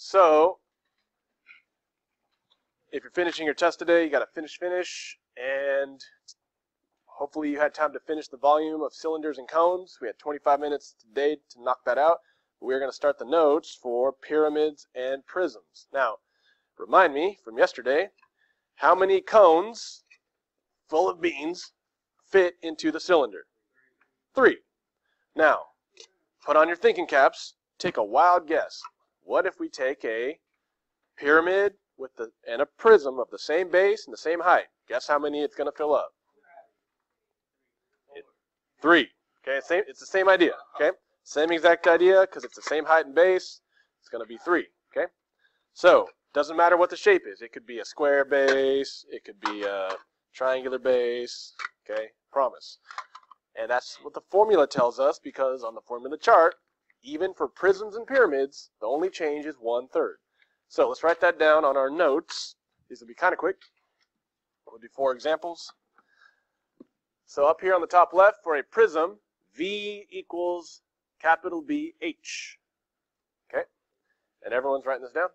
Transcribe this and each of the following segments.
So, if you're finishing your test today, you got to finish, and hopefully you had time to finish the volume of cylinders and cones. We had 25 minutes today to knock that out. We're going to start the notes for pyramids and prisms. Now, remind me from yesterday, how many cones full of beans fit into the cylinder? 3. Now, put on your thinking caps, take a wild guess. What if we take a pyramid and a prism of the same base and the same height? Guess how many it's going to fill up? 3. Okay, it's the same idea. Okay, same exact idea because it's the same height and base. It's going to be 3. Okay, so doesn't matter what the shape is. It could be a square base. It could be a triangular base. Okay, promise. And that's what the formula tells us, because on the formula chart, even for prisms and pyramids, the only change is 1/3. So let's write that down on our notes. These will be kind of quick. We'll do 4 examples. So up here on the top left, for a prism, V equals capital BH. Okay? And everyone's writing this down.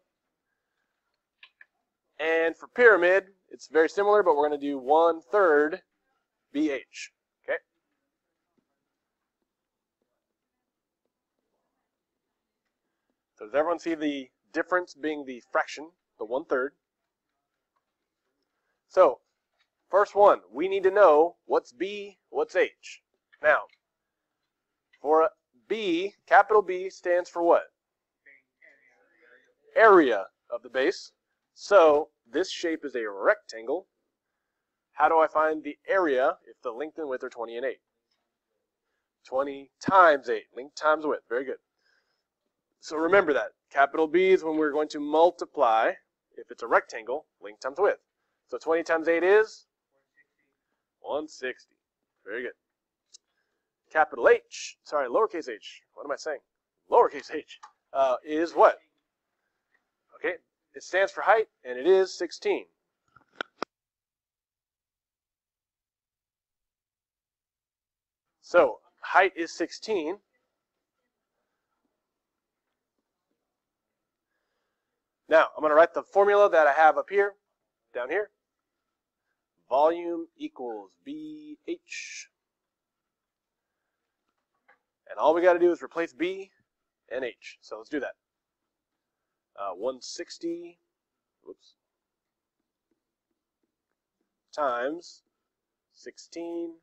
And for pyramid, it's very similar, but we're going to do 1/3 BH. Okay? So does everyone see the difference being the fraction, the 1/3? So, first one, we need to know what's B, what's H. Now, for B, capital B stands for what? Area of the base. So, this shape is a rectangle. How do I find the area if the length and width are 20 and 8? 20 times 8, length times width. Very good. So remember that. Capital B is when we're going to multiply, if it's a rectangle, length times width. So 20 times 8 is? 160. Very good. Capital H, sorry, lowercase h. What am I saying? Lowercase h is what? Okay, it stands for height, and it is 16. So height is 16. Now, I'm going to write the formula that I have up here, down here. Volume equals BH. And all we got to do is replace B and H. So let's do that. 160 times 16.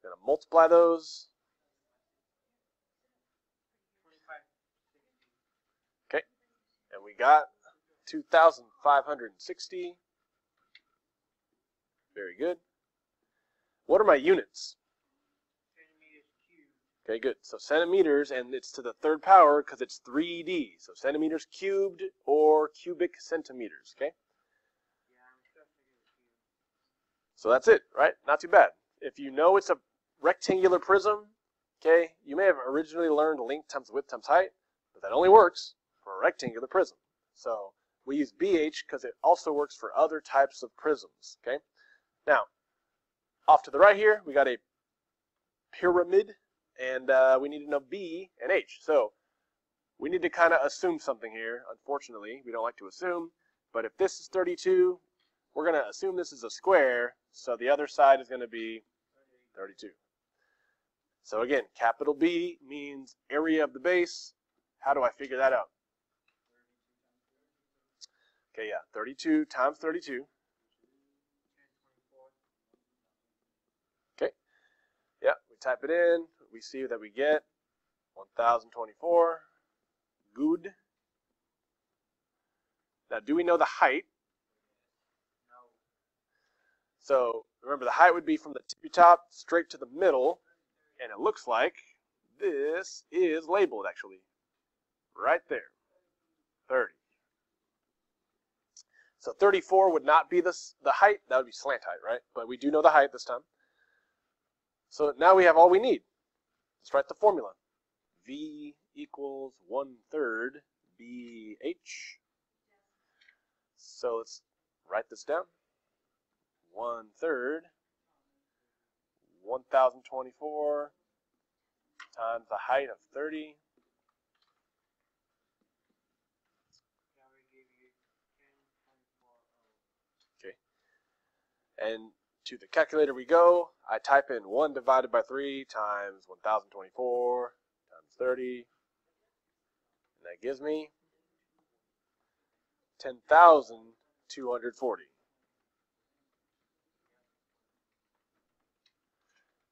Going to multiply those. Okay, and we got 2,560. Very good. What are my units? Okay, good. So centimeters, and it's to the 3rd power because it's 3D. So centimeters cubed or cubic centimeters, okay? So that's it, right? Not too bad. If you know it's a rectangular prism, okay, you may have originally learned length times width times height, but that only works for a rectangular prism. So we use BH because it also works for other types of prisms, okay? Now, off to the right here, we got a pyramid, and we need to know B and H. So we need to kind of assume something here. Unfortunately, we don't like to assume, but if this is 32, we're going to assume this is a square, so the other side is going to be 32. So again, capital B means area of the base. How do I figure that out? Okay, yeah, 32 times 32. Okay, yeah, we type it in. We see that we get 1,024. Good. Now, do we know the height? No. So, remember, the height would be from the tippy top straight to the middle, and it looks like this is labeled, actually, right there, 30. So 34 would not be the height. That would be slant height, right? But we do know the height this time. So now we have all we need. Let's write the formula. V equals 1/3 BH. So let's write this down. 1/3 1,024 times the height of 30 And to the calculator we go. I type in 1 divided by 3 times 1024 times 30. And that gives me 10,240.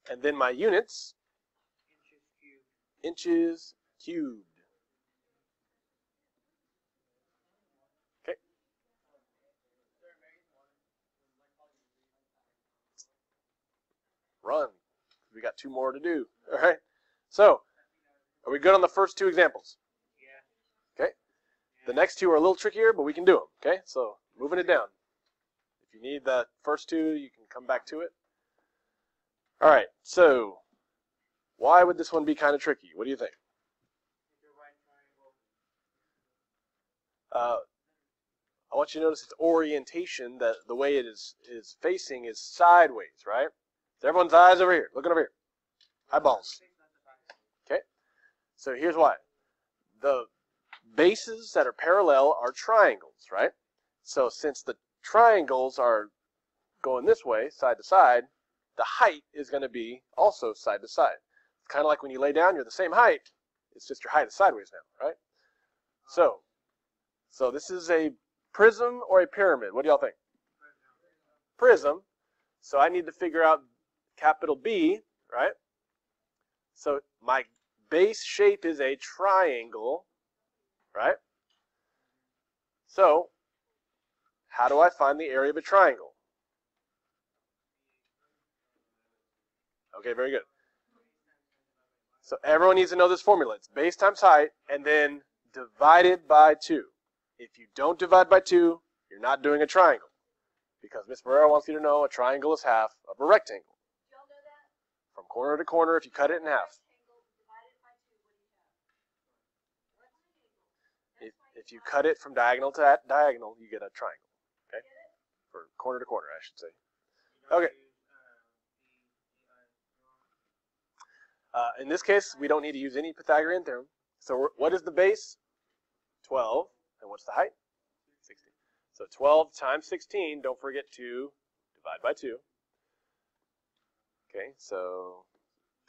And then my units, inches cubed. Okay. Run. We got 2 more to do. All right. So, are we good on the first 2 examples? Yeah. Okay. The next 2 are a little trickier, but we can do them. Okay. So, moving it down. If you need the first 2, you can come back to it. All right. So, why would this one be kind of tricky? What do you think? I want you to notice its orientation, that the way it is facing is sideways, right? So everyone's eyes over here, looking over here. Eyeballs. Okay? So here's why. The bases that are parallel are triangles, right? So since the triangles are going this way, side to side, the height is going to be also side to side. It's kind of like when you lay down, you're the same height. It's just your height is sideways now, right? So this is a prism or a pyramid. What do y'all think? Prism. So I need to figure out capital B, right? So my base shape is a triangle, right? So how do I find the area of a triangle? Okay, very good. So everyone needs to know this formula. It's base times height and then divided by 2. If you don't divide by 2, you're not doing a triangle. Because Ms. Barrera wants you to know a triangle is half of a rectangle. Y'all know that? From corner to corner, if you cut it in half. If you cut it from diagonal to diagonal, you get a triangle. Okay? For corner to corner, I should say. Okay. In this case, we don't need to use any Pythagorean theorem. So what is the base? 12. And what's the height? 16. So 12 times 16, don't forget to divide by 2. Okay, so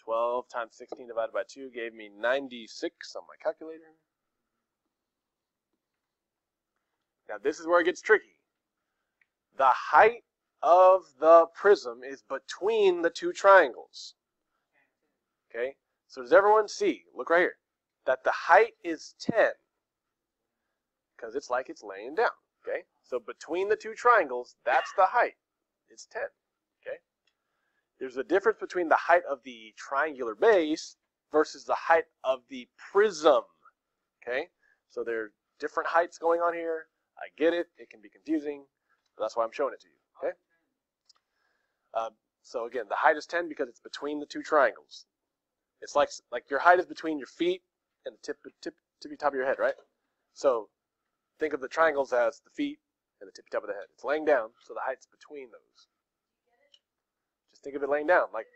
12 times 16 divided by 2 gave me 96 on my calculator. Now this is where it gets tricky. The height of the prism is between the 2 triangles. Okay, so does everyone see, look right here, that the height is 10? Because it's like it's laying down. Okay, so between the 2 triangles, that's the height. It's 10. Okay, there's a difference between the height of the triangular base versus the height of the prism. Okay, so there are different heights going on here. I get it. It can be confusing. But that's why I'm showing it to you. Okay. So again, the height is 10 because it's between the 2 triangles. It's like your height is between your feet and the tippy top of your head, right? So think of the triangles as the feet and the tippy top of the head. It's laying down, so the height's between those. Just think of it laying down, like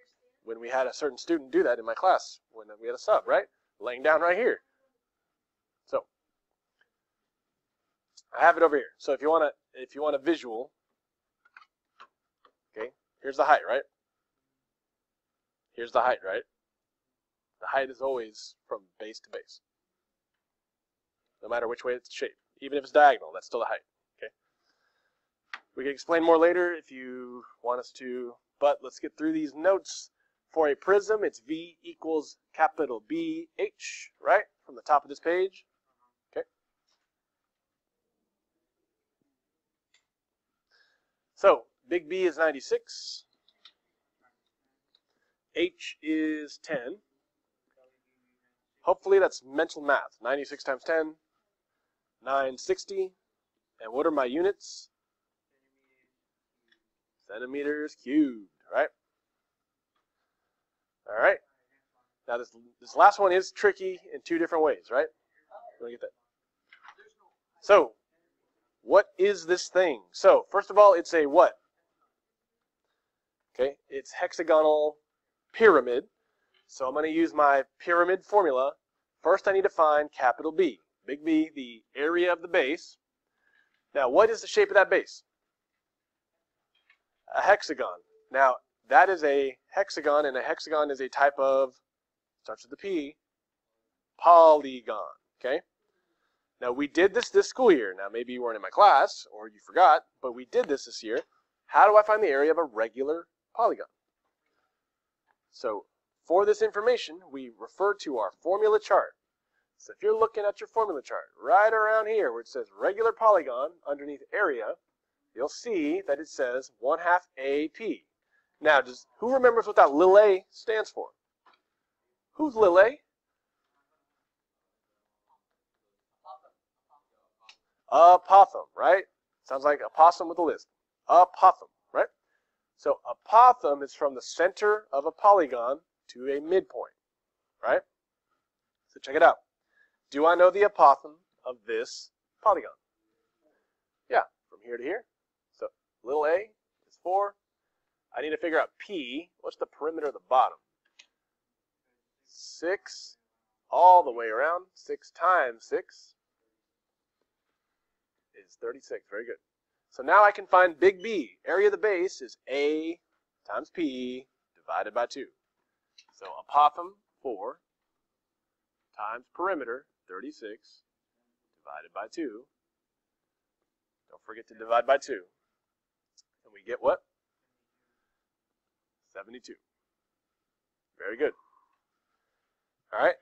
when we had a certain student do that in my class when we had a sub, right? Laying down right here. So I have it over here. So if you want a visual, okay, here's the height, right? Here's the height, right? The height is always from base to base, no matter which way it's shaped. Even if it's diagonal, that's still the height. Okay. We can explain more later if you want us to, but let's get through these notes. For a prism, it's V equals capital B H, right? From the top of this page. Okay. So big B is 96. H is 10. Hopefully that's mental math. 96 times 10, 960. And what are my units? Centimeters cubed, right? All right. Now this last one is tricky in 2 different ways, right? Let me get that. So, what is this thing? So, first of all, it's a what? Okay, it's hexagonal pyramid. So I'm going to use my pyramid formula. First, I need to find capital B. Big B, the area of the base. Now, what is the shape of that base? A hexagon. Now, that is a hexagon, and a hexagon is a type of, starts with a P, polygon, okay? Now, we did this school year. Now, maybe you weren't in my class, or you forgot, but we did this year. How do I find the area of a regular polygon? So, for this information, we refer to our formula chart. So, if you're looking at your formula chart, right around here where it says regular polygon underneath area, you'll see that it says 1/2 AP. Now, who remembers what that little a stands for? Who's little a? Apothum, right? Sounds like a possum with a lisp. Apothum, right? So apothum is from the center of a polygon to a midpoint, right? So check it out. Do I know the apothum of this polygon? Yeah, from here to here. So little a is 4. I need to figure out P. What's the perimeter of the bottom? 6 all the way around. 6 times 6 is 36. Very good. So now I can find big B. Area of the base is A times P divided by 2. So apothum 4 times perimeter 36 divided by 2. Don't forget to divide by 2. And we get what? 72. Very good. All right.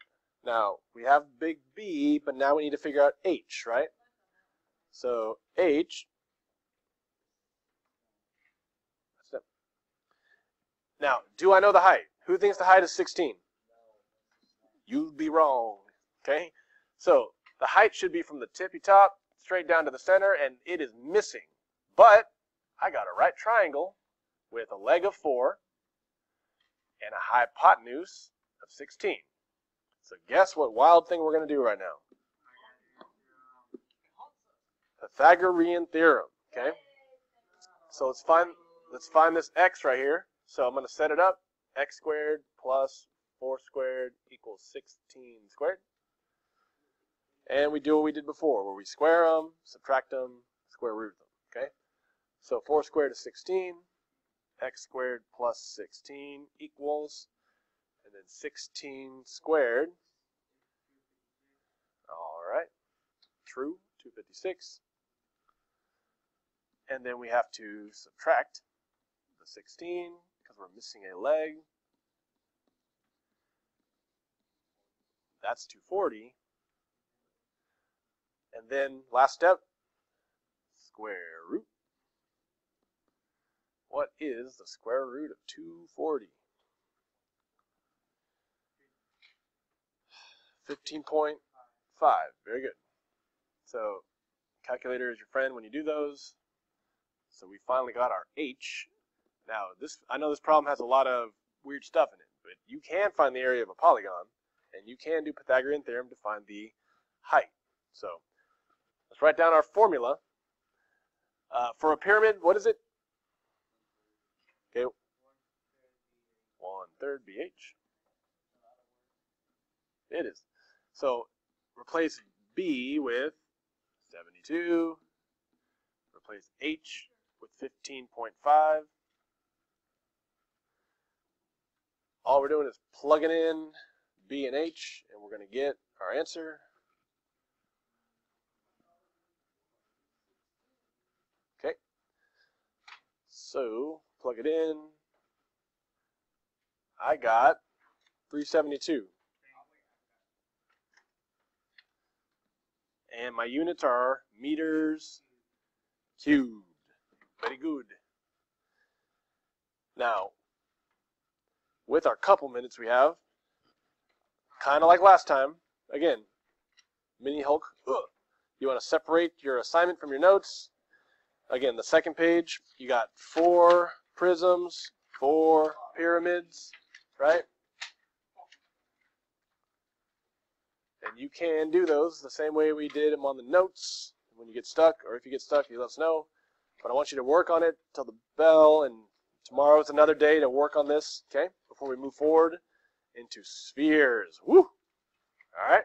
Now, we have big B, but now we need to figure out H, right? So, H. Now, do I know the height? Who thinks the height is 16? You'd be wrong. Okay? So, the height should be from the tippy top straight down to the center, and it is missing. But I got a right triangle with a leg of 4 and a hypotenuse of 16. So guess what wild thing we're going to do right now? Pythagorean Theorem. Okay? So let's find this x right here. So I'm going to set it up. X squared plus 4 squared equals 16 squared. And we do what we did before, where we square them, subtract them, square root them. Okay? So 4 squared is 16. X squared plus 16 equals, and then 16 squared. All right. True. 256. And then we have to subtract the 16 because we're missing a leg. That's 240. And then last step, square root. What is the square root of 240? 15.5. Very good. So calculator is your friend when you do those. So we finally got our H. Now, I know this problem has a lot of weird stuff in it, but you can find the area of a polygon, and you can do Pythagorean theorem to find the height. So let's write down our formula. For a pyramid, what is it? Okay, 1/3 BH. It is. So replace B with 72. Replace H with 15.5. All we're doing is plugging in B and H, and we're going to get our answer. Okay. So plug it in. I got 372. And my units are meters cubed. Very good. Now, with our couple minutes we have, kind of like last time, again, mini Hulk. You want to separate your assignment from your notes. Again, the second page, you got 4 prisms, 4 pyramids, right? And you can do those the same way we did them on the notes. When you get stuck, or if you get stuck, you let us know. But I want you to work on it till the bell, and tomorrow is another day to work on this, okay? Before we move forward into spheres. Woo! All right.